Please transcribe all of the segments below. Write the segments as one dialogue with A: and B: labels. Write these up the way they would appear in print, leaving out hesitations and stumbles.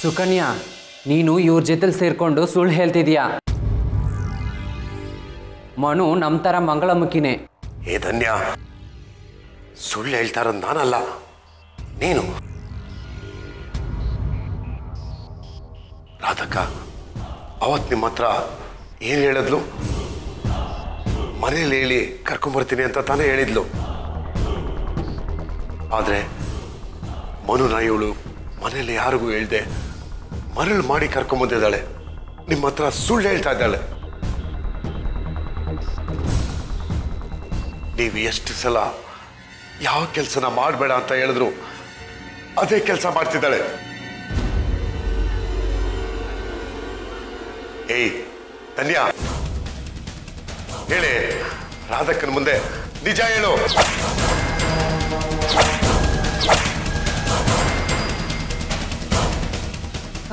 A: ಸುಕನ್ಯಾ, ನೀನು ಇವ್ರ ಜೊತೆಲಿ ಸೇರ್ಕೊಂಡು ಸುಳ್ಳು ಹೇಳ್ತಿದೀಯಾ. ಮನು ನಮ್ಮ ಥರ ಮಂಗಳಮುಖಿನೇ.
B: ಏ ಧನ್ಯ, ಸುಳ್ಳು ಹೇಳ್ತಾರ ನಾನಲ್ಲ, ನೀನು. ರಾಧಕ್ಕ ಅವತ್ತು ನಿಮ್ಮ ಹತ್ರ ಏನು ಹೇಳಿದ್ಲು? ಮನೇಲಿ ಹೇಳಿ ಕರ್ಕೊಂಬರ್ತೀನಿ ಅಂತ ತಾನೇ ಹೇಳಿದ್ಲು. ಆದರೆ ಮನುನ ಇವಳು ಮನೇಲಿ ಯಾರಿಗೂ ಹೇಳ್ದೆ ಮರಳು ಮಾಡಿ ಕರ್ಕೊಂಬಂದಿದ್ದಾಳೆ. ನಿಮ್ಮ ಹತ್ರ ಸುಳ್ಳು ಹೇಳ್ತಾ ಇದ್ದಾಳೆ. ನೀವು ಎಷ್ಟು ಸಲ ಯಾವ ಕೆಲಸನ ಮಾಡಬೇಡ ಅಂತ ಹೇಳಿದ್ರು ಅದೇ ಕೆಲಸ ಮಾಡ್ತಿದ್ದಾಳೆ. ಏಯ್ ಧನ್ಯ, ಹೇಳಿ ರಾಧಕ್ಕನ ಮುಂದೆ ನಿಜ ಹೇಳು.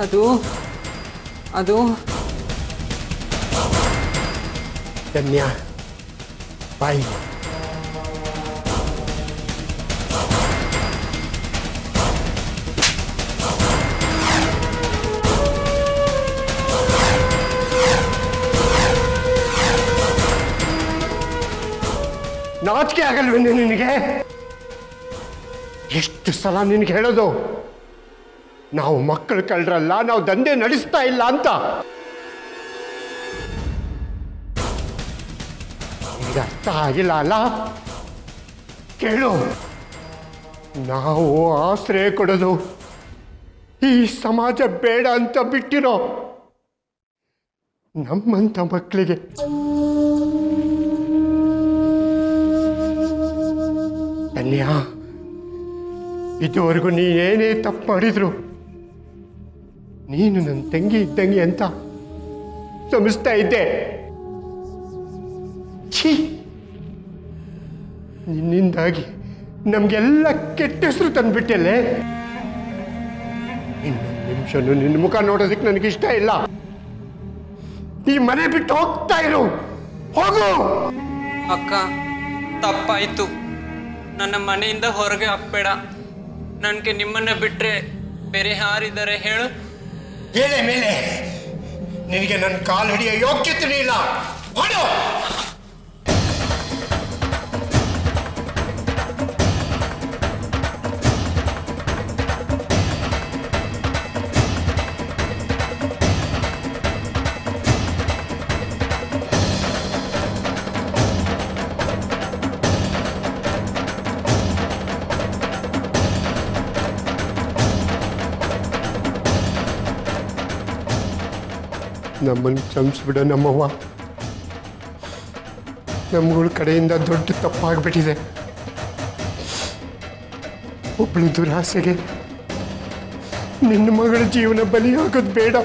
A: ಅದು ಅದು
C: ಧನ್ಯ, ಬಾಯಿ. ನಾಚಿಕೆ ಆಗಲ್ವೇನೆ ನಿನಗೆ? ಎಷ್ಟು ಸಲ ನಿನಗೆ ಹೇಳೋದು, ನಾವು ಮಕ್ಕಳು ಕಳ್ರಲ್ಲ, ನಾವು ದಂಧೆ ನಡೆಸ್ತಾ ಇಲ್ಲ ಅಂತ. ಈಗ ಅರ್ಥ ಆಗಿಲ್ಲ ಅಲ್ಲ? ಕೇಳು, ನಾವು ಆಶ್ರಯ ಕೊಡೋದು ಈ ಸಮಾಜ ಬೇಡ ಅಂತ ಬಿಟ್ಟಿರೋ ನಮ್ಮಂಥ ಮಕ್ಕಳಿಗೆ. ಧನ್ಯ, ಇದುವರೆಗೂ ನೀನೇನೇ ತಪ್ಪು ಮಾಡಿದ್ರು ನೀನು ನನ್ನ ತಂಗಿ ಇದ್ದಂಗೆ ಅಂತ ಕ್ಷಮಿಸ್ತಾ ಇದ್ದೆ. ಛೀ, ನಿನ್ನಿಂದಾಗಿ ನಮಗೆಲ್ಲ ಕೆಟ್ಟ ಹೆಸರು ತಂದ್ಬಿಟ್ಟಲ್ಲೇ. ಇನ್ನೊಂದು ನಿಮಿಷನೂ ನಿನ್ನ ಮುಖ ನೋಡೋದಕ್ಕೆ ನನಗಿಷ್ಟ ಇಲ್ಲ. ಈ ಮನೆ ಬಿಟ್ಟು ಹೋಗ್ತಾ ಇರು, ಹೋಗು.
A: ಅಕ್ಕ, ತಪ್ಪಾಯ್ತು. ನನ್ನ ಮನೆಯಿಂದ ಹೊರಗೆ ಹಾಕ್ಬೇಡ. ನನಗೆ ನಿಮ್ಮನ್ನ ಬಿಟ್ರೆ ಬೇರೆ ಯಾರಿದ್ದಾರೆ ಹೇಳು?
C: ಏನೇ ಮೇಲೆ ನಿನಗೆ ನನ್ನ ಕಾಲು ಹಿಡಿಯೋ ಯೋಗ್ಯತೆ ಇಲ್ಲ. ಹೊಡು. ನಮ್ಮನ್ನು ಕ್ಷಮಿಸ್ಬಿಡ ನಮ್ಮವ್ವ. ನಮ್ಗಳ ಕಡೆಯಿಂದ ದೊಡ್ಡ ತಪ್ಪಾಗ್ಬಿಟ್ಟಿದೆ. ಒಬ್ಬಳು ದುರಾಸೆಗೆ ನಿನ್ನ ಮಗಳ ಜೀವನ ಬಲಿಯಾಗೋದು ಬೇಡ.